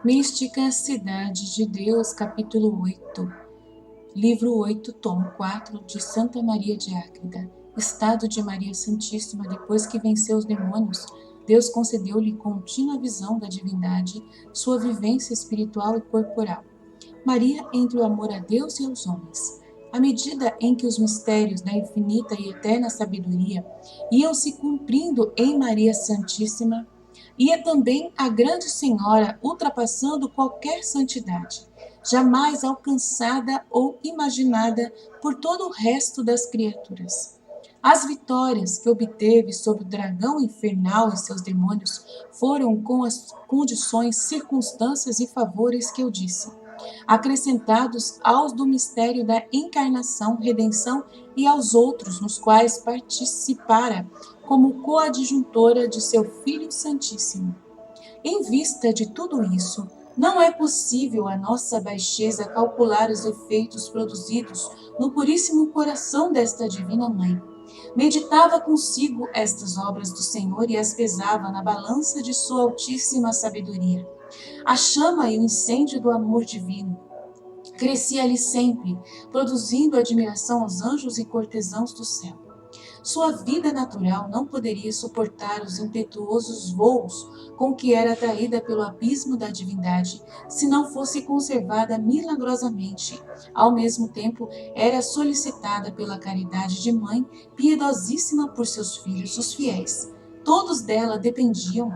Mística Cidade de Deus, capítulo 8, livro 8, tomo 4, de Santa Maria de Ágreda. Estado de Maria Santíssima. Depois que venceu os demônios, Deus concedeu-lhe contínua visão da divindade, sua vivência espiritual e corporal. Maria entre o amor a Deus e aos homens. À medida em que os mistérios da infinita e eterna sabedoria iam se cumprindo em Maria Santíssima, ia também a grande Senhora ultrapassando qualquer santidade, jamais alcançada ou imaginada por todo o resto das criaturas. As vitórias que obteve sobre o dragão infernal e seus demônios foram com as condições, circunstâncias e favores que eu disse, acrescentados aos do mistério da encarnação, redenção e aos outros nos quais participara como coadjutora de seu Filho Santíssimo. Em vista de tudo isso, não é possível a nossa baixeza calcular os efeitos produzidos no puríssimo coração desta Divina Mãe. Meditava consigo estas obras do Senhor e as pesava na balança de sua altíssima sabedoria. A chama e o incêndio do amor divino crescia ali sempre, produzindo admiração aos anjos e cortesãos do céu. Sua vida natural não poderia suportar os impetuosos voos com que era atraída pelo abismo da divindade, se não fosse conservada milagrosamente. Ao mesmo tempo, era solicitada pela caridade de mãe, piedosíssima por seus filhos, os fiéis. Todos dela dependiam,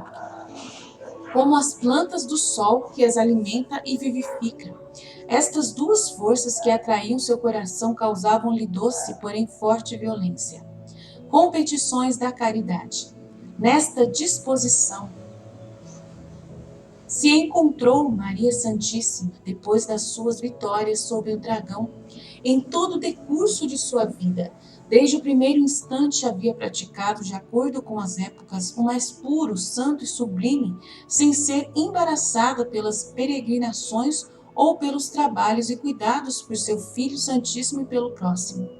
como as plantas do sol que as alimenta e vivifica. Estas duas forças que atraíam seu coração causavam-lhe doce, porém forte violência. Competições da caridade. Nesta disposição se encontrou Maria Santíssima depois das suas vitórias sobre o dragão. Em todo o decurso de sua vida, desde o primeiro instante havia praticado, de acordo com as épocas, o mais puro, santo e sublime, sem ser embaraçada pelas peregrinações ou pelos trabalhos e cuidados por seu Filho Santíssimo e pelo próximo.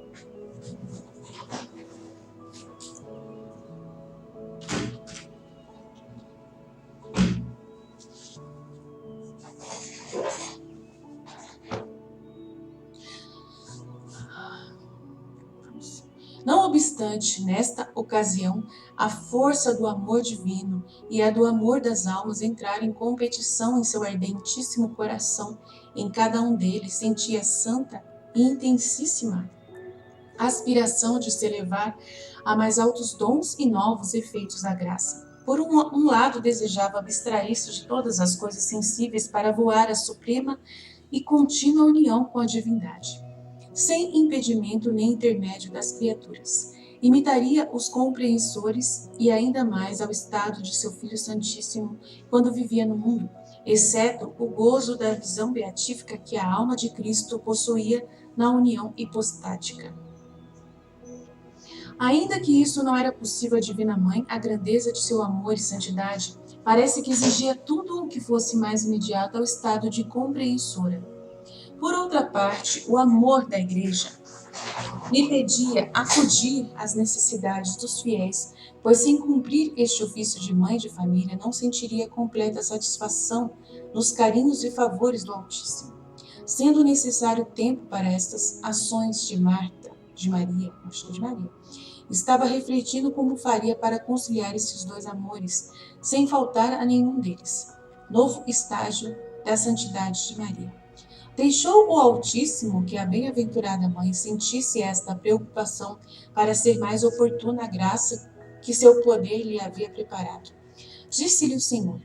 Não obstante, nesta ocasião, a força do amor divino e a do amor das almas entraram em competição em seu ardentíssimo coração. Em cada um deles sentia santa e intensíssima aspiração de se elevar a mais altos dons e novos efeitos da graça. Por um lado, desejava abstrair-se de todas as coisas sensíveis para voar à suprema e contínua união com a divindade, sem impedimento nem intermédio das criaturas. Imitaria os compreensores e ainda mais ao estado de seu Filho Santíssimo quando vivia no mundo, exceto o gozo da visão beatífica que a alma de Cristo possuía na união hipostática. Ainda que isso não era possível à Divina Mãe, a grandeza de seu amor e santidade parece que exigia tudo o que fosse mais imediato ao estado de compreensora. Por outra parte, o amor da Igreja lhe pedia acudir às necessidades dos fiéis, pois sem cumprir este ofício de mãe de família não sentiria completa satisfação nos carinhos e favores do Altíssimo. Sendo necessário tempo para estas ações de Maria, estava refletindo como faria para conciliar esses dois amores, sem faltar a nenhum deles. Novo estágio da santidade de Maria. Deixou o Altíssimo que a bem-aventurada mãe sentisse esta preocupação para ser mais oportuna a graça que seu poder lhe havia preparado. Disse-lhe o Senhor: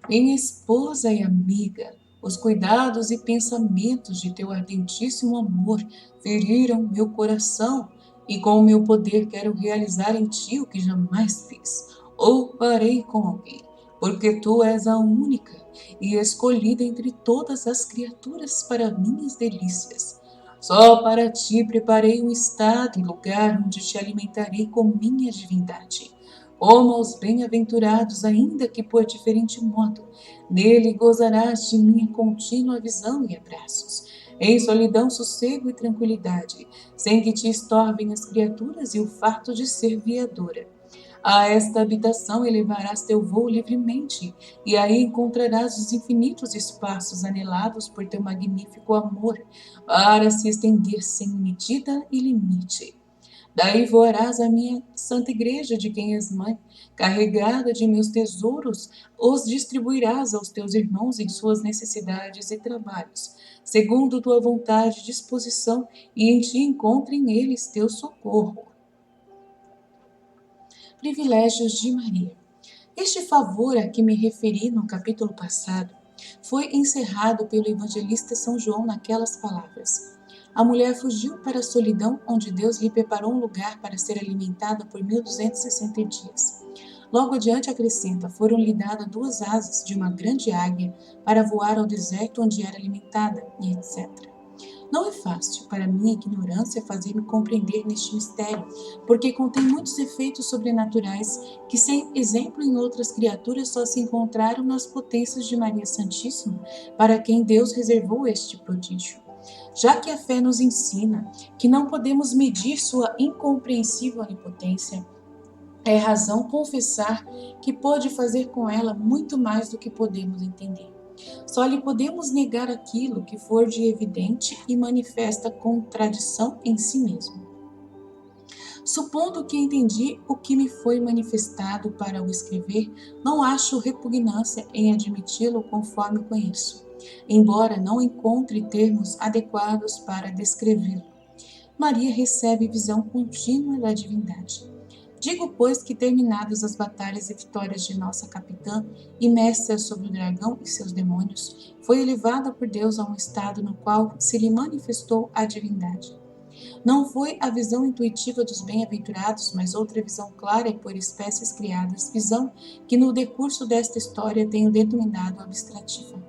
minha esposa e amiga, os cuidados e pensamentos de teu ardentíssimo amor feriram meu coração, e com o meu poder quero realizar em ti o que jamais fiz, ou farei com alguém, porque tu és a única e escolhida entre todas as criaturas para minhas delícias. Só para ti preparei um estado e lugar onde te alimentarei com minha divindade. Como aos bem-aventurados, ainda que por diferente modo, nele gozarás de minha contínua visão e abraços, em solidão, sossego e tranquilidade, sem que te estorvem as criaturas e o farto de ser viadora. A esta habitação elevarás teu voo livremente, e aí encontrarás os infinitos espaços anelados por teu magnífico amor, para se estender sem medida e limite. Daí voarás à minha santa igreja, de quem és mãe, carregada de meus tesouros, os distribuirás aos teus irmãos em suas necessidades e trabalhos, segundo tua vontade e disposição, e em ti encontrem eles teu socorro. Privilégios de Maria. Este favor a que me referi no capítulo passado foi encerrado pelo evangelista São João naquelas palavras: a mulher fugiu para a solidão, onde Deus lhe preparou um lugar para ser alimentada por 1260 dias. Logo adiante acrescenta: foram-lhe dadas 2 asas de uma grande águia para voar ao deserto onde era alimentada, e etc. Não é fácil, para minha ignorância, fazer-me compreender neste mistério, porque contém muitos efeitos sobrenaturais que, sem exemplo em outras criaturas, só se encontraram nas potências de Maria Santíssima, para quem Deus reservou este prodígio. Já que a fé nos ensina que não podemos medir sua incompreensível onipotência, é razão confessar que pode fazer com ela muito mais do que podemos entender. Só lhe podemos negar aquilo que for de evidente e manifesta contradição em si mesmo. Supondo que entendi o que me foi manifestado para o escrever, não acho repugnância em admiti-lo conforme conheço, embora não encontre termos adequados para descrevê-lo. Maria recebe visão contínua da divindade. Digo, pois, que terminadas as batalhas e vitórias de nossa capitã e mestra sobre o dragão e seus demônios, foi elevada por Deus a um estado no qual se lhe manifestou a divindade. Não foi a visão intuitiva dos bem-aventurados, mas outra visão clara e por espécies criadas, visão que no decurso desta história tenho denominado abstrativa.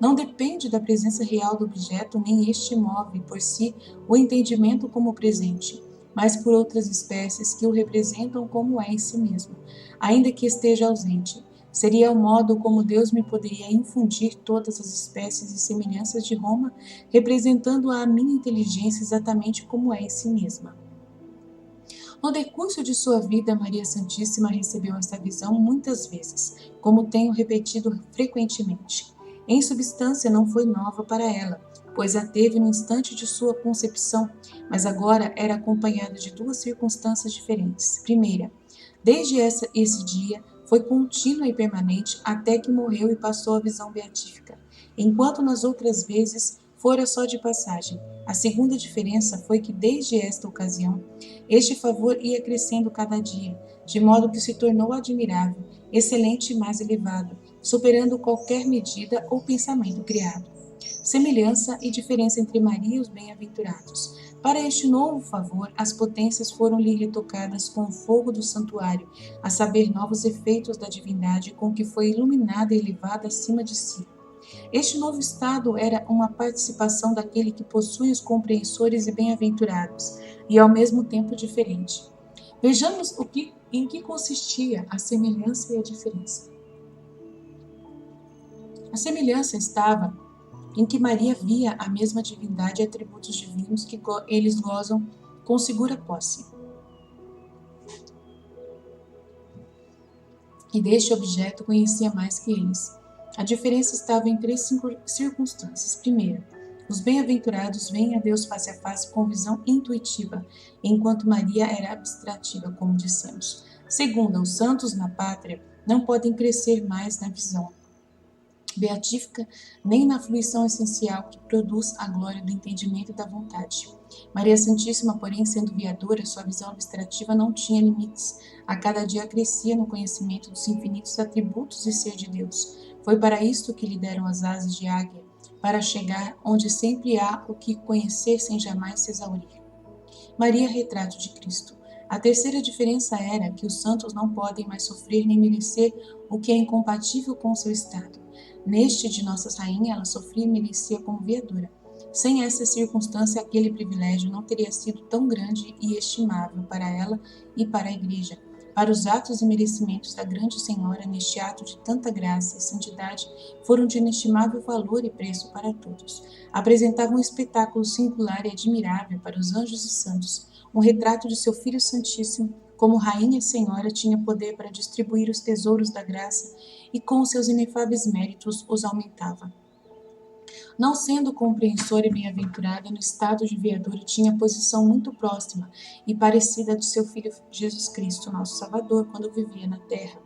Não depende da presença real do objeto, nem este move por si o entendimento como presente, mas por outras espécies que o representam como é em si mesmo, ainda que esteja ausente. Seria o modo como Deus me poderia infundir todas as espécies e semelhanças de Roma, representando a minha inteligência exatamente como é em si mesma. No decurso de sua vida, Maria Santíssima recebeu esta visão muitas vezes, como tenho repetido frequentemente. Em substância, não foi nova para ela, pois a teve no instante de sua concepção, mas agora era acompanhada de 2 circunstâncias diferentes. Primeira, desde esse dia, foi contínua e permanente até que morreu e passou a visão beatífica, enquanto nas outras vezes fora só de passagem. A segunda diferença foi que desde esta ocasião, este favor ia crescendo cada dia, de modo que se tornou admirável, excelente e mais elevado, superando qualquer medida ou pensamento criado. Semelhança e diferença entre Maria e os bem-aventurados. Para este novo favor, as potências foram-lhe retocadas com o fogo do santuário, a saber, novos efeitos da divindade com que foi iluminada e elevada acima de si. Este novo estado era uma participação daquele que possui os compreensores e bem-aventurados, e ao mesmo tempo diferente. Vejamos em que consistia a semelhança e a diferença. A semelhança estava em que Maria via a mesma divindade e atributos divinos que eles gozam com segura posse. E deste objeto conhecia mais que eles. A diferença estava em 3 circunstâncias. Primeiro, os bem-aventurados veem a Deus face a face com visão intuitiva, enquanto Maria era abstrativa, como dissemos. Segunda, os santos na pátria não podem crescer mais na visão beatífica, nem na fruição essencial que produz a glória do entendimento e da vontade. Maria Santíssima, porém, sendo viadora, sua visão abstrativa não tinha limites. A cada dia crescia no conhecimento dos infinitos atributos e ser de Deus. Foi para isto que lhe deram as asas de águia, para chegar onde sempre há o que conhecer sem jamais se exaurir. Maria, retrato de Cristo. A terceira diferença era que os santos não podem mais sofrer nem merecer o que é incompatível com o seu estado. Neste de Nossa Rainha, ela sofria e merecia como viadora. Sem essa circunstância, aquele privilégio não teria sido tão grande e estimável para ela e para a Igreja. Para os atos e merecimentos da grande Senhora, neste ato de tanta graça e santidade, foram de inestimável valor e preço para todos. Apresentavam um espetáculo singular e admirável para os anjos e santos, um retrato de seu Filho Santíssimo, Como Rainha Senhora, tinha poder para distribuir os tesouros da graça e com seus inefáveis méritos os aumentava. Não sendo compreensora e bem-aventurada no estado de viadura, tinha posição muito próxima e parecida de seu Filho Jesus Cristo, nosso Salvador, quando vivia na terra.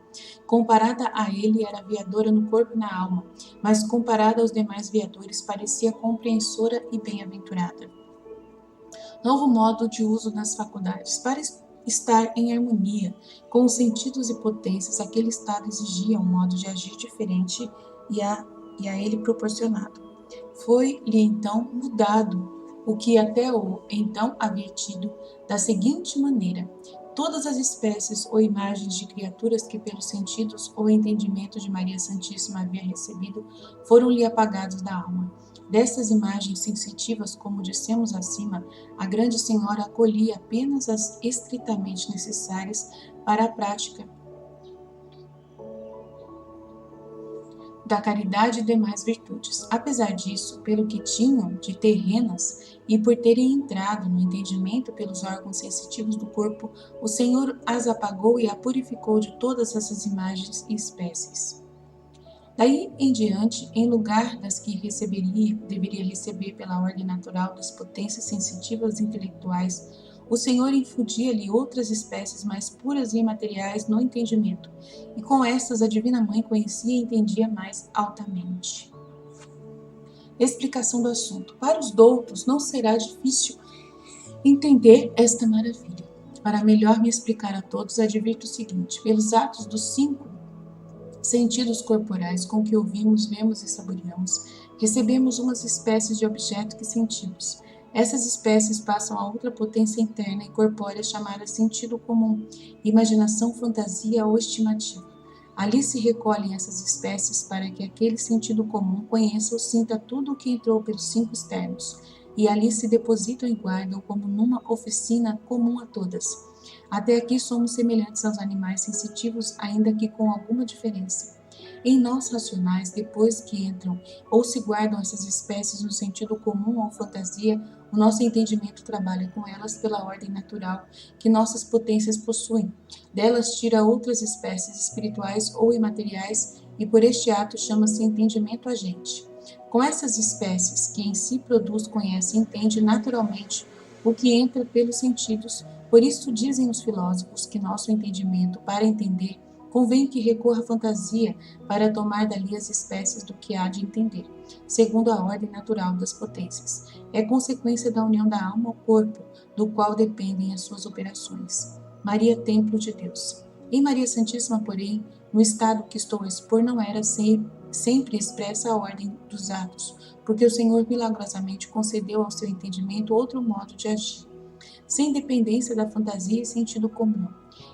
Comparada a ele, era viadora no corpo e na alma, mas comparada aos demais viadores, parecia compreensora e bem-aventurada. Novo modo de uso das faculdades. Para estar em harmonia com os sentidos e potências, aquele estado exigia um modo de agir diferente e a ele proporcionado. Foi-lhe então mudado o que até então havia tido, da seguinte maneira: todas as espécies ou imagens de criaturas que pelos sentidos ou entendimento de Maria Santíssima havia recebido, foram-lhe apagados da alma. Destas imagens sensitivas, como dissemos acima, a Grande Senhora acolhia apenas as estritamente necessárias para a prática da caridade e demais virtudes. Apesar disso, pelo que tinham de terrenas e por terem entrado no entendimento pelos órgãos sensitivos do corpo, o Senhor as apagou e a purificou de todas essas imagens e espécies. Daí em diante, em lugar das que deveria receber pela ordem natural das potências sensitivas e intelectuais, o Senhor infundia-lhe outras espécies mais puras e imateriais no entendimento, e com estas a Divina Mãe conhecia e entendia mais altamente. Explicação do assunto. Para os doutos não será difícil entender esta maravilha. Para melhor me explicar a todos, advirto o seguinte: pelos atos dos 5 sentidos corporais com que ouvimos, vemos e saboreamos, recebemos umas espécies de objeto que sentimos. Essas espécies passam a outra potência interna e corpórea chamada sentido comum, imaginação, fantasia ou estimativa. Ali se recolhem essas espécies para que aquele sentido comum conheça ou sinta tudo o que entrou pelos 5 externos, e ali se depositam e guardam como numa oficina comum a todas. Até aqui somos semelhantes aos animais sensitivos, ainda que com alguma diferença. Em nós racionais, depois que entram ou se guardam essas espécies no sentido comum ou fantasia, o nosso entendimento trabalha com elas pela ordem natural que nossas potências possuem. Delas tira outras espécies espirituais ou imateriais e por este ato chama-se entendimento agente. Com essas espécies que em si produz, conhece e entende naturalmente o que entra pelos sentidos. Por isso dizem os filósofos que nosso entendimento, para entender, convém que recorra à fantasia para tomar dali as espécies do que há de entender, segundo a ordem natural das potências. É consequência da união da alma ao corpo, do qual dependem as suas operações. Maria, Templo de Deus. Em Maria Santíssima, porém, no estado que estou a expor, não era sempre expressa a ordem dos atos, porque o Senhor milagrosamente concedeu ao seu entendimento outro modo de agir, sem dependência da fantasia e sentido comum.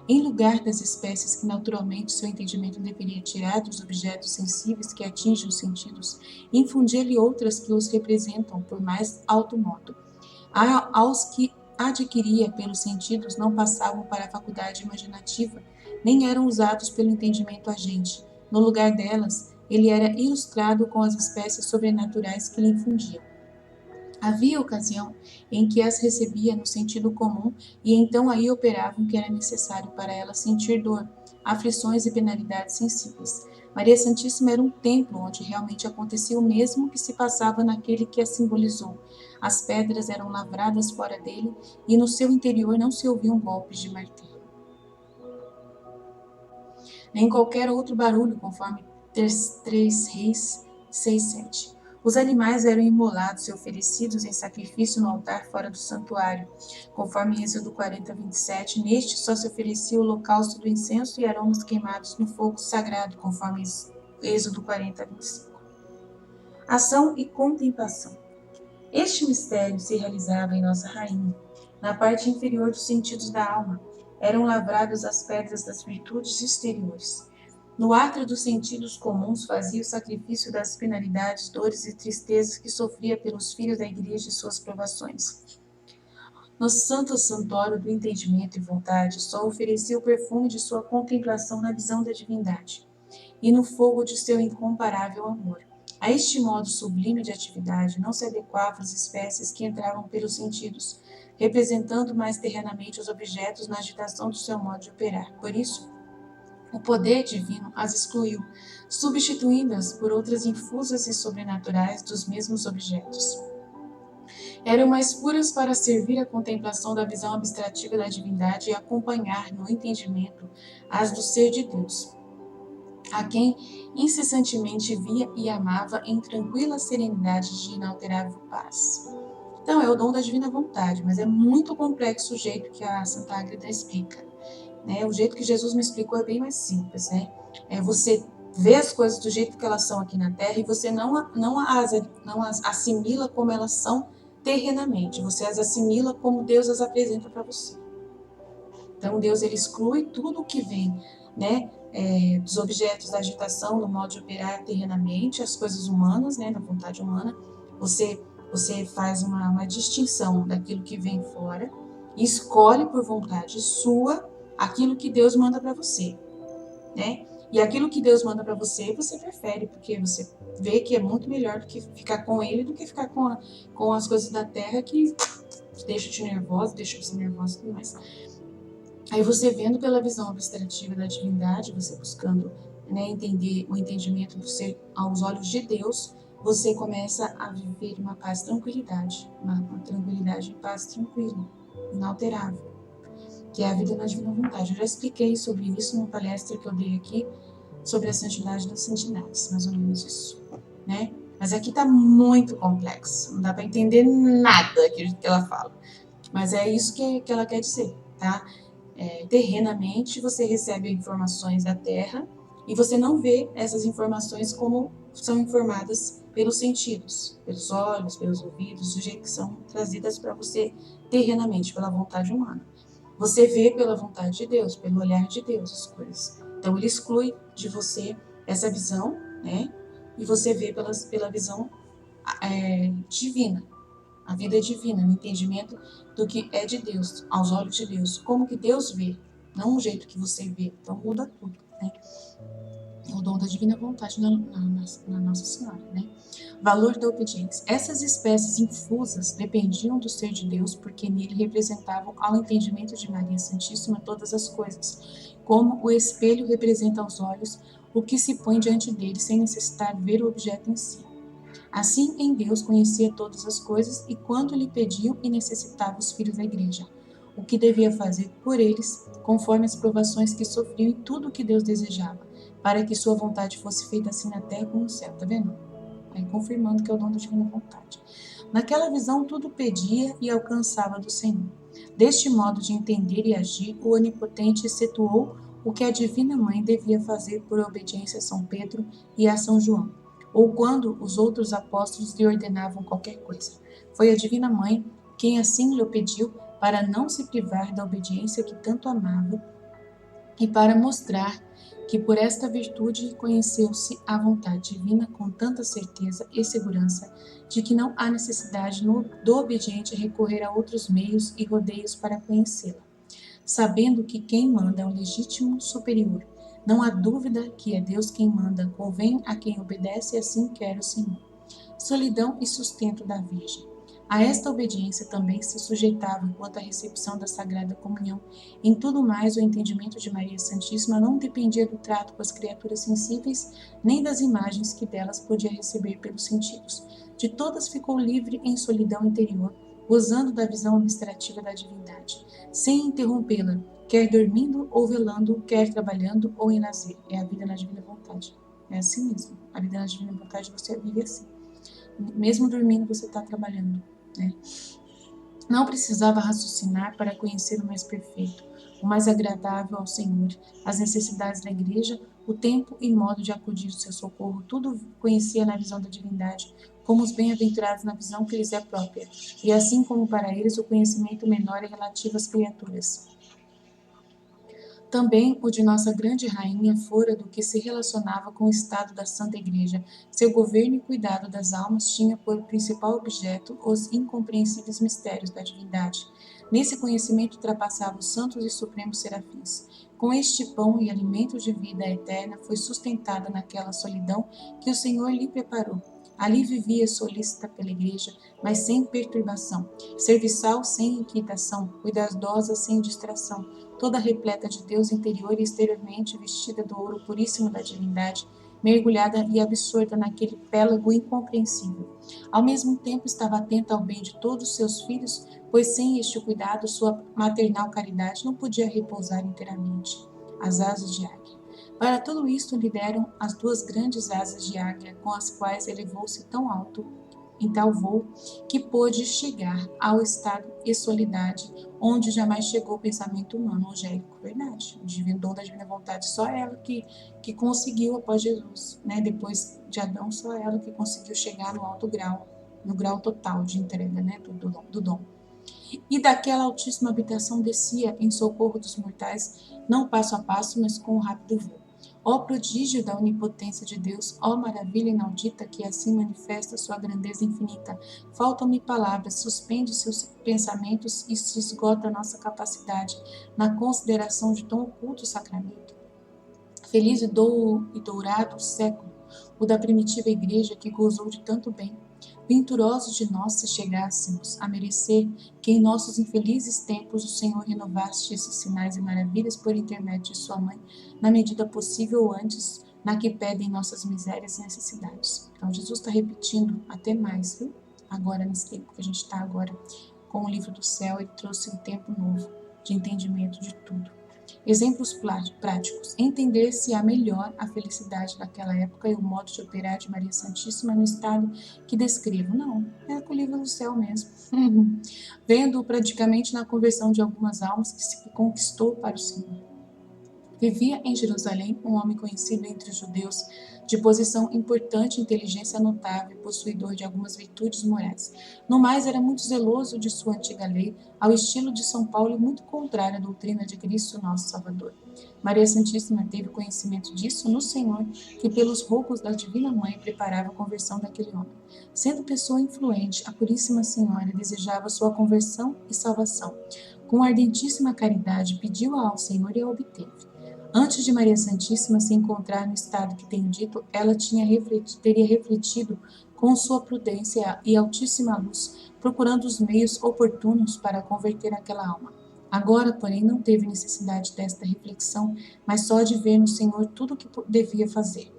Em lugar das espécies que naturalmente seu entendimento deveria tirar dos objetos sensíveis que atingem os sentidos, infundir-lhe outras que os representam por mais alto modo. Aos que adquiria pelos sentidos não passavam para a faculdade imaginativa, nem eram usados pelo entendimento agente. No lugar delas, ele era ilustrado com as espécies sobrenaturais que lhe infundiam. Havia ocasião em que as recebia no sentido comum e então aí operavam o que era necessário para ela sentir dor, aflições e penalidades sensíveis. Maria Santíssima era um templo onde realmente acontecia o mesmo que se passava naquele que a simbolizou. As pedras eram lavradas fora dele e no seu interior não se ouviam golpes de martelo, nem qualquer outro barulho, conforme 3 Reis 6:7. Os animais eram imolados e oferecidos em sacrifício no altar fora do santuário, conforme Êxodo 40:27. Neste só se oferecia o holocausto do incenso e aromas queimados no fogo sagrado, conforme Êxodo 40:25. Ação e contemplação. Este mistério se realizava em Nossa Rainha, na parte inferior dos sentidos da alma. Eram lavradas as pedras das virtudes exteriores. No átrio dos sentidos comuns fazia o sacrifício das penalidades, dores e tristezas que sofria pelos filhos da igreja e suas provações. No santo santuário do entendimento e vontade, só oferecia o perfume de sua contemplação na visão da divindade, e no fogo de seu incomparável amor. A este modo sublime de atividade não se adequavam as espécies que entravam pelos sentidos, representando mais terrenamente os objetos na agitação do seu modo de operar. Por isso, o poder divino as excluiu, substituindo-as por outras infusas e sobrenaturais dos mesmos objetos. Eram mais puras para servir à contemplação da visão abstrativa da divindade e acompanhar no entendimento as do ser de Deus, a quem incessantemente via e amava em tranquila serenidade de inalterável paz. Então, é o dom da divina vontade, mas é muito complexo o jeito que a Santa Águeda explica. Né? O jeito que Jesus me explicou é bem mais simples. Né? É você ver as coisas do jeito que elas são aqui na Terra e você não as assimila como elas são terrenamente. Você as assimila como Deus as apresenta para você. Então, Deus ele exclui tudo o que vem, né, dos objetos da agitação, do modo de operar terrenamente, as coisas humanas, né, da vontade humana. Você faz uma distinção daquilo que vem fora e escolhe por vontade sua aquilo que Deus manda para você, né? E aquilo que Deus manda para você, você prefere, porque você vê que é muito melhor do que ficar com Ele, do que ficar com as coisas da terra que deixa-te nervosa, deixa você nervosa e tudo mais. Aí você vendo pela visão abstrativa da divindade, você buscando, né, entender o entendimento do ser aos olhos de Deus, você começa a viver uma paz, tranquilidade, uma tranquilidade e paz tranquila, inalterável, que é a vida na divina vontade. Eu já expliquei sobre isso numa palestra que eu dei aqui, sobre a santidade das santidades, mais ou menos isso, né? Mas aqui tá muito complexo, não dá para entender nada que ela fala, mas é isso que ela quer dizer, tá? Terrenamente, você recebe informações da Terra e você não vê essas informações como são informadas pelos sentidos, pelos olhos, pelos ouvidos, do jeito que são trazidas para você terrenamente, pela vontade humana. Você vê pela vontade de Deus, pelo olhar de Deus as coisas. Então, ele exclui de você essa visão, né? E você vê pela visão divina. A vida é divina, no entendimento do que é de Deus, aos olhos de Deus. Como que Deus vê, não o jeito que você vê. Então muda tudo, né? O dom da divina vontade na Nossa Senhora, né? Valor da obediência. Essas espécies infusas dependiam do ser de Deus, porque nele representavam ao entendimento de Maria Santíssima todas as coisas, como o espelho representa aos olhos o que se põe diante dele, sem necessitar ver o objeto em si. Assim, em Deus conhecia todas as coisas e quanto lhe pediam e necessitavam os filhos da igreja, o que devia fazer por eles, conforme as provações que sofriam e tudo o que Deus desejava, para que sua vontade fosse feita assim na terra como no céu, tá vendo? Aí confirmando que é o dom da divina vontade. Naquela visão tudo pedia e alcançava do Senhor. Deste modo de entender e agir, o Onipotente excetuou o que a Divina Mãe devia fazer por obediência a São Pedro e a São João, ou quando os outros apóstolos lhe ordenavam qualquer coisa. Foi a Divina Mãe quem assim lhe pediu para não se privar da obediência que tanto amava e para mostrar que por esta virtude conheceu-se a vontade divina com tanta certeza e segurança de que não há necessidade do obediente recorrer a outros meios e rodeios para conhecê-la, sabendo que quem manda é o legítimo superior. Não há dúvida que é Deus quem manda, convém a quem obedece e assim quer o Senhor. Solidão e sustento da Virgem. A esta obediência também se sujeitava enquanto à recepção da Sagrada Comunhão. Em tudo mais, o entendimento de Maria Santíssima não dependia do trato com as criaturas sensíveis, nem das imagens que delas podia receber pelos sentidos. De todas ficou livre em solidão interior, gozando da visão abstrativa da divindade, sem interrompê-la, quer dormindo ou velando, quer trabalhando ou em lazer. É a vida na divina vontade. É assim mesmo. A vida na divina vontade você vive assim. Mesmo dormindo, você está trabalhando, né? Não precisava raciocinar para conhecer o mais perfeito, o mais agradável ao Senhor, as necessidades da igreja, o tempo e modo de acudir ao seu socorro, tudo conhecia na visão da divindade, como os bem-aventurados na visão que lhes é própria, e assim como para eles o conhecimento menor é relativo às criaturas. Também o de nossa grande rainha fora do que se relacionava com o estado da Santa Igreja. Seu governo e cuidado das almas tinha por principal objeto os incompreensíveis mistérios da divindade. Nesse conhecimento ultrapassava os santos e supremos serafins. Com este pão e alimento de vida eterna foi sustentada naquela solidão que o Senhor lhe preparou. Ali vivia solícita pela igreja, mas sem perturbação, serviçal sem inquietação, cuidadosa sem distração, toda repleta de Deus interior e exteriormente, vestida do ouro puríssimo da divindade, mergulhada e absorta naquele pélago incompreensível. Ao mesmo tempo estava atenta ao bem de todos os seus filhos, pois sem este cuidado sua maternal caridade não podia repousar inteiramente. As asas de águia. Para tudo isto lhe deram as duas grandes asas de águia, com as quais elevou-se tão alto em tal voo, que pôde chegar ao estado e solidade, onde jamais chegou o pensamento humano angélico, verdade, o divino dom da divina vontade, só ela que conseguiu após Jesus, né? Depois de Adão, só ela que conseguiu chegar no alto grau, no grau total de entrega, né, do dom. E daquela altíssima habitação descia em socorro dos mortais, não passo a passo, mas com um rápido voo. Ó prodígio da onipotência de Deus, ó maravilha inaudita que assim manifesta sua grandeza infinita. Faltam-me palavras, suspende seus pensamentos e se esgota nossa capacidade na consideração de tão oculto sacramento. Feliz e dourado século, o da primitiva igreja que gozou de tanto bem. Venturosos de nós se chegássemos a merecer que em nossos infelizes tempos o Senhor renovaste esses sinais e maravilhas por intermédio de sua mãe, na medida possível ou antes, na que pedem nossas misérias e necessidades. Então Jesus está repetindo até mais, viu? Agora, nesse tempo que a gente está agora com o livro do céu, ele trouxe um tempo novo de entendimento de tudo. Exemplos práticos. Entender-se-á melhor a felicidade daquela época e o modo de operar de Maria Santíssima no estado que descrevo. Não, é com o livro do céu mesmo. Vendo-o praticamente na conversão de algumas almas que se conquistou para o Senhor. Vivia em Jerusalém um homem conhecido entre os judeus, de posição importante, inteligência notável, possuidor de algumas virtudes morais. No mais, era muito zeloso de sua antiga lei, ao estilo de São Paulo e muito contrário à doutrina de Cristo nosso Salvador. Maria Santíssima teve conhecimento disso no Senhor, que pelos rogos da Divina Mãe preparava a conversão daquele homem. Sendo pessoa influente, a Puríssima Senhora desejava sua conversão e salvação. Com ardentíssima caridade, pediu-a ao Senhor e a obteve. Antes de Maria Santíssima se encontrar no estado que tenho dito, ela teria refletido com sua prudência e altíssima luz, procurando os meios oportunos para converter aquela alma. Agora, porém, não teve necessidade desta reflexão, mas só de ver no Senhor tudo o que devia fazer.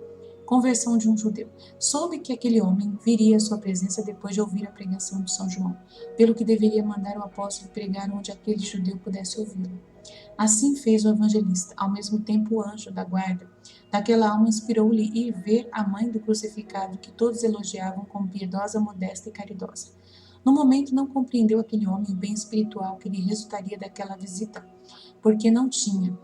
Conversão de um judeu. Soube que aquele homem viria à sua presença depois de ouvir a pregação de São João, pelo que deveria mandar o apóstolo pregar onde aquele judeu pudesse ouvi-lo. Assim fez o evangelista, ao mesmo tempo o anjo da guarda. Daquela alma inspirou-lhe ir ver a mãe do crucificado, que todos elogiavam como piedosa, modesta e caridosa. No momento não compreendeu aquele homem o bem espiritual que lhe resultaria daquela visita, porque não tinha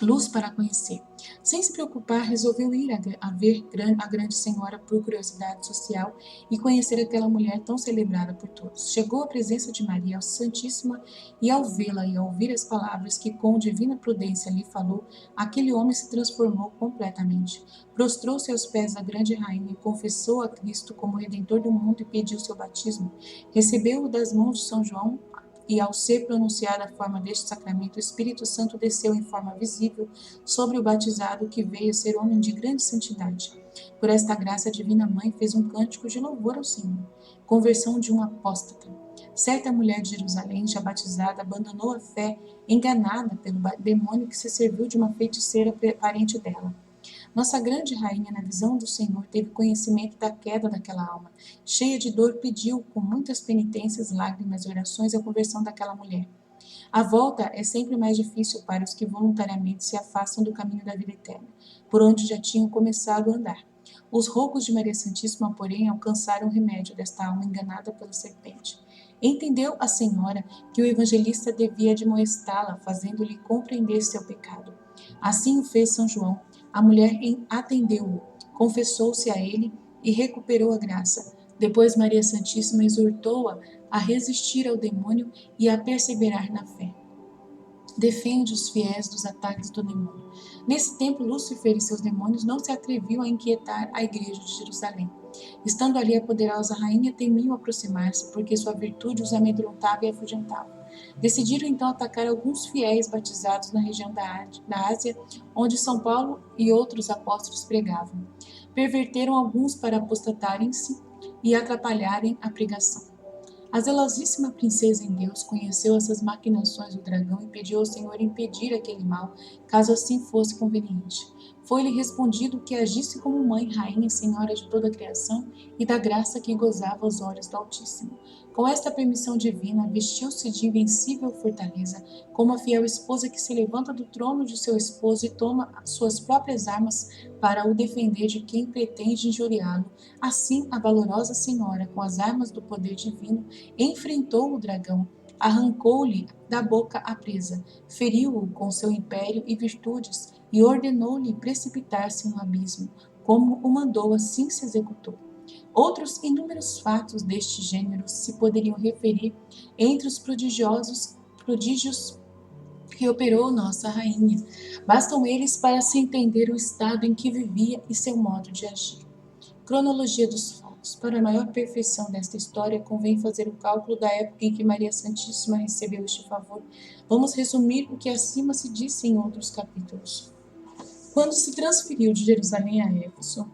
luz para conhecer. Sem se preocupar, resolveu ir a ver a grande senhora por curiosidade social e conhecer aquela mulher tão celebrada por todos. Chegou à presença de Maria Santíssima e ao vê-la e ao ouvir as palavras que com divina prudência lhe falou, aquele homem se transformou completamente. Prostrou-se aos pés da grande rainha e confessou a Cristo como Redentor do mundo e pediu seu batismo. Recebeu-o das mãos de São João e ao ser pronunciada a forma deste sacramento, o Espírito Santo desceu em forma visível sobre o batizado, que veio a ser homem de grande santidade. Por esta graça, a Divina Mãe fez um cântico de louvor ao Senhor. Conversão de um apóstata. Certa mulher de Jerusalém, já batizada, abandonou a fé, enganada pelo demônio que se serviu de uma feiticeira parente dela. Nossa grande rainha, na visão do Senhor, teve conhecimento da queda daquela alma. Cheia de dor, pediu, com muitas penitências, lágrimas e orações, a conversão daquela mulher. A volta é sempre mais difícil para os que voluntariamente se afastam do caminho da vida eterna, por onde já tinham começado a andar. Os rogos de Maria Santíssima, porém, alcançaram o remédio desta alma enganada pela serpente. Entendeu a senhora que o evangelista devia admoestá-la, fazendo-lhe compreender seu pecado. Assim o fez São João. A mulher atendeu-o, confessou-se a ele e recuperou a graça. Depois Maria Santíssima exortou-a a resistir ao demônio e a perseverar na fé. Defende os fiéis dos ataques do demônio. Nesse tempo, Lúcifer e seus demônios não se atreviam a inquietar a igreja de Jerusalém. Estando ali a poderosa rainha, temiam aproximar-se, porque sua virtude os amedrontava e afugentava. Decidiram então atacar alguns fiéis batizados na região da Ásia, onde São Paulo e outros apóstolos pregavam. perverteram alguns para apostatarem-se e atrapalharem a pregação. A zelosíssima princesa em Deus conheceu essas maquinações do dragão e pediu ao Senhor impedir aquele mal, caso assim fosse conveniente. Foi-lhe respondido que agisse como mãe, rainha e senhora de toda a criação e da graça que gozava aos olhos do Altíssimo. Com esta permissão divina, vestiu-se de invencível fortaleza, como a fiel esposa que se levanta do trono de seu esposo e toma suas próprias armas para o defender de quem pretende injuriá-lo. Assim, a valorosa senhora, com as armas do poder divino, enfrentou o dragão, arrancou-lhe da boca a presa, feriu-o com seu império e virtudes e ordenou-lhe precipitar-se no abismo. Como o mandou, assim se executou. Outros inúmeros fatos deste gênero se poderiam referir entre os prodígios que operou nossa rainha. Bastam eles para se entender o estado em que vivia e seu modo de agir. Cronologia dos fatos. Para a maior perfeição desta história, convém fazer o cálculo da época em que Maria Santíssima recebeu este favor. Vamos resumir o que acima se disse em outros capítulos. Quando se transferiu de Jerusalém a Éfeso,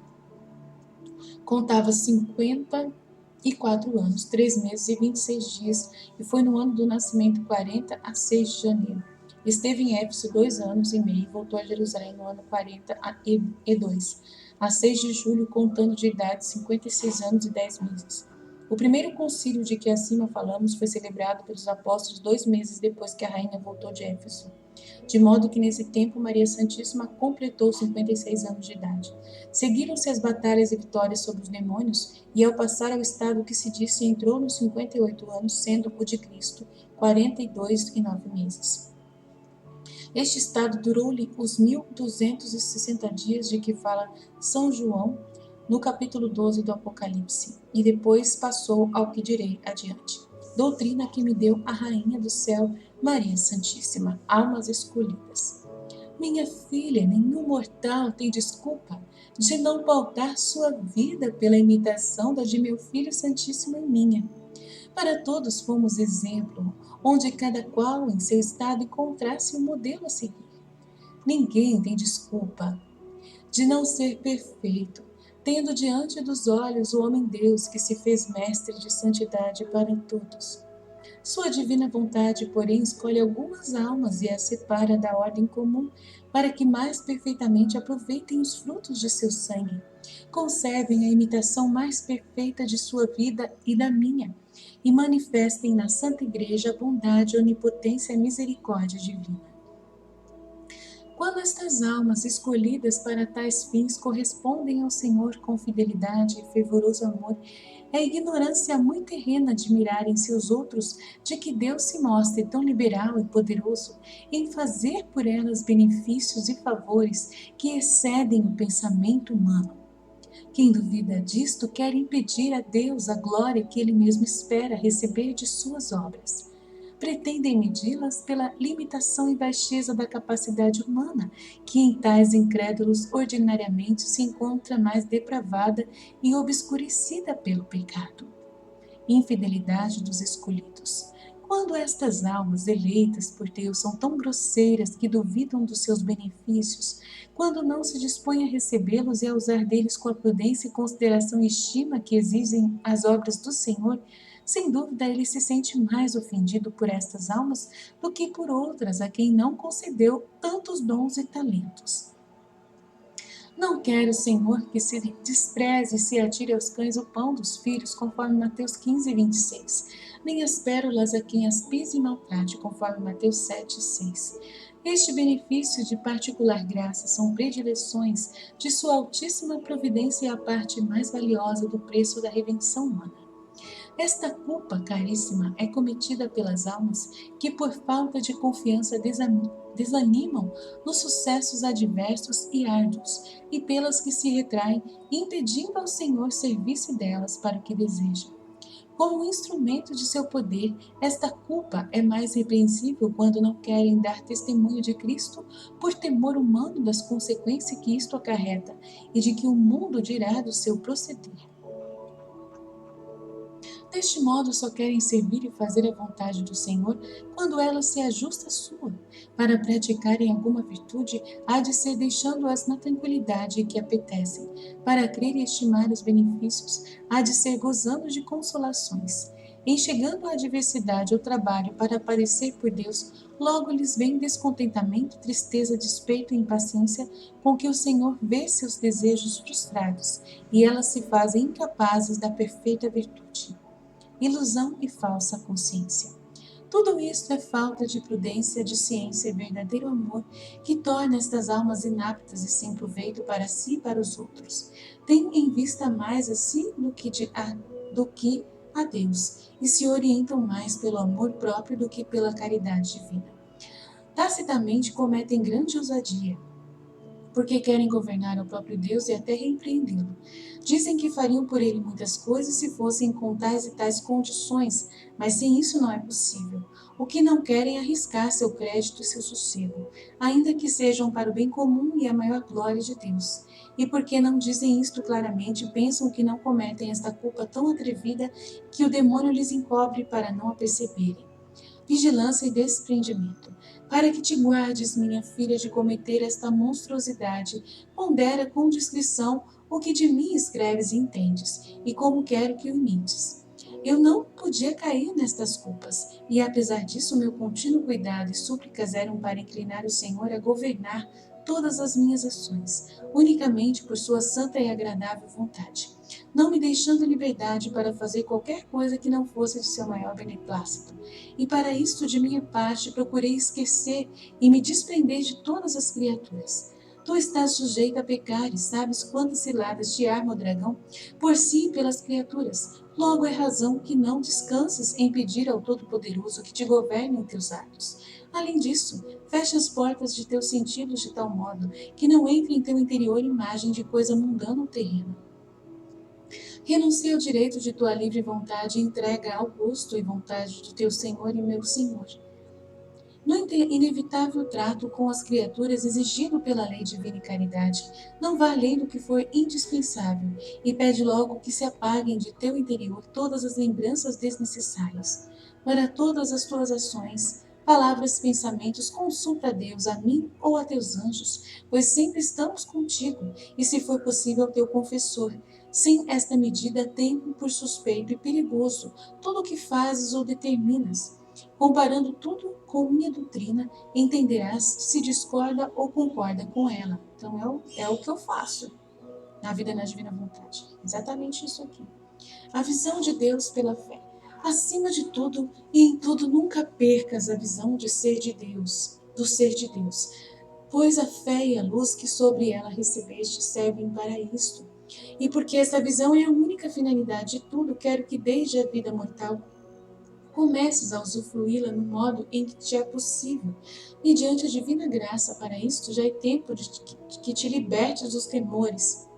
contava 54 anos, 3 meses e 26 dias, e foi no ano do nascimento 40 a 6 de janeiro. Esteve em Éfeso 2 anos e meio e voltou a Jerusalém no ano 42, a 6 de julho, contando de idade 56 anos e 10 meses. O primeiro concílio de que acima falamos foi celebrado pelos apóstolos 2 meses depois que a rainha voltou de Éfeso, de modo que nesse tempo Maria Santíssima completou 56 anos de idade. Seguiram-se as batalhas e vitórias sobre os demônios, e ao passar ao estado que se disse entrou nos 58 anos, sendo o de Cristo 42 e 9 meses. Este estado durou-lhe os 1260 dias de que fala São João no capítulo 12 do Apocalipse, e depois passou ao que direi adiante. Doutrina que me deu a Rainha do Céu, Maria Santíssima, almas escolhidas. Minha filha, nenhum mortal tem desculpa de não pautar sua vida pela imitação da de meu Filho Santíssimo e minha. Para todos fomos exemplo, onde cada qual em seu estado encontrasse um modelo a seguir. Ninguém tem desculpa de não ser perfeito, tendo diante dos olhos o homem-deus que se fez mestre de santidade para todos. Sua divina vontade, porém, escolhe algumas almas e as separa da ordem comum, para que mais perfeitamente aproveitem os frutos de seu sangue, conservem a imitação mais perfeita de sua vida e da minha, e manifestem na Santa Igreja a bondade, onipotência e misericórdia divina. Quando estas almas escolhidas para tais fins correspondem ao Senhor com fidelidade e fervoroso amor, é ignorância muito terrena admirarem-se os outros de que Deus se mostre tão liberal e poderoso em fazer por elas benefícios e favores que excedem o pensamento humano. Quem duvida disto quer impedir a Deus a glória que Ele mesmo espera receber de suas obras. Pretendem medi-las pela limitação e baixeza da capacidade humana, que em tais incrédulos ordinariamente se encontra mais depravada e obscurecida pelo pecado. Infidelidade dos escolhidos. Quando estas almas eleitas por Deus são tão grosseiras que duvidam dos seus benefícios, quando não se dispõem a recebê-los e a usar deles com a prudência e consideração e estima que exigem as obras do Senhor, sem dúvida ele se sente mais ofendido por estas almas do que por outras a quem não concedeu tantos dons e talentos. Não quero, Senhor, que se despreze e se atire aos cães o pão dos filhos, conforme Mateus 15, 26, nem as pérolas a quem as pise e maltrate, conforme Mateus 7, 6. Este benefício de particular graça são predileções de sua altíssima providência e a parte mais valiosa do preço da redenção humana. Esta culpa, caríssima, é cometida pelas almas que, por falta de confiança, desanimam nos sucessos adversos e árduos, e pelas que se retraem, impedindo ao Senhor servir-se delas para o que deseja. Como instrumento de seu poder, esta culpa é mais repreensível quando não querem dar testemunho de Cristo por temor humano das consequências que isto acarreta e de que o mundo dirá do seu proceder. Deste modo, só querem servir e fazer a vontade do Senhor quando ela se ajusta à sua. Para praticarem alguma virtude, há de ser deixando-as na tranquilidade que apetecem. Para crer e estimar os benefícios, há de ser gozando de consolações. Em chegando à adversidade ou trabalho para aparecer por Deus, logo lhes vem descontentamento, tristeza, despeito e impaciência com que o Senhor vê seus desejos frustrados, e elas se fazem incapazes da perfeita virtude. Ilusão e falsa consciência. Tudo isto é falta de prudência, de ciência e verdadeiro amor que torna estas almas inaptas e sem proveito para si e para os outros. Têm em vista mais a si do que a Deus e se orientam mais pelo amor próprio do que pela caridade divina. Tacitamente cometem grande ousadia, porque querem governar o próprio Deus e até repreendê-lo. Dizem que fariam por ele muitas coisas se fossem com tais e tais condições, mas sem isso não é possível. O que não querem é arriscar seu crédito e seu sossego, ainda que sejam para o bem comum e a maior glória de Deus. E porque não dizem isto claramente, pensam que não cometem esta culpa tão atrevida que o demônio lhes encobre para não a perceberem. Vigilância e desprendimento. Para que te guardes, minha filha, de cometer esta monstruosidade, pondera com discrição o que de mim escreves e entendes, e como quero que o imites. Eu não podia cair nestas culpas, e apesar disso, meu contínuo cuidado e súplicas eram para inclinar o Senhor a governar todas as minhas ações, unicamente por sua santa e agradável vontade, não me deixando liberdade para fazer qualquer coisa que não fosse de seu maior beneplácito. E para isto, de minha parte, procurei esquecer e me desprender de todas as criaturas. Tu estás sujeita a pecar e sabes quantas ciladas te arma o dragão por si e pelas criaturas. Logo é razão que não descanses em pedir ao Todo-Poderoso que te governe em teus atos. Além disso, fecha as portas de teus sentidos de tal modo que não entre em teu interior imagem de coisa mundana ou terrena. Renuncia ao direito de tua livre vontade e entrega ao gosto e vontade do teu Senhor e meu Senhor. No inevitável trato com as criaturas exigido pela lei divina e caridade, não vá além do que for indispensável e pede logo que se apaguem de teu interior todas as lembranças desnecessárias. Para todas as tuas ações, palavras, pensamentos, consulta a Deus, a mim ou a teus anjos, pois sempre estamos contigo, e se for possível ao teu confessor. Sem esta medida, tempo por suspeito e perigoso tudo o que fazes ou determinas. Comparando tudo com minha doutrina, entenderás se discorda ou concorda com ela. Então é o que eu faço na vida na divina vontade. Exatamente isso aqui. A visão de Deus pela fé. Acima de tudo e em tudo, nunca percas a visão de ser de Deus, do ser de Deus, pois a fé e a luz que sobre ela recebeste servem para isto. E porque essa visão é a única finalidade de tudo, quero que desde a vida mortal comeces a usufruí-la no modo em que te é possível. Mediante a divina graça, para isto já é tempo de que te libertes dos temores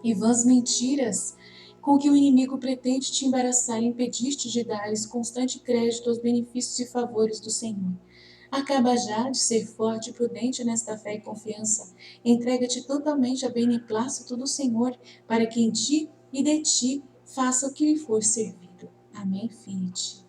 e vãs mentiras com que o inimigo pretende te embaraçar e impedir-te de dares constante crédito aos benefícios e favores do Senhor. Acaba já de ser forte e prudente nesta fé e confiança. Entrega-te totalmente a beneplácito do Senhor, para que em ti e de ti faça o que lhe for servido. Amém, Fide.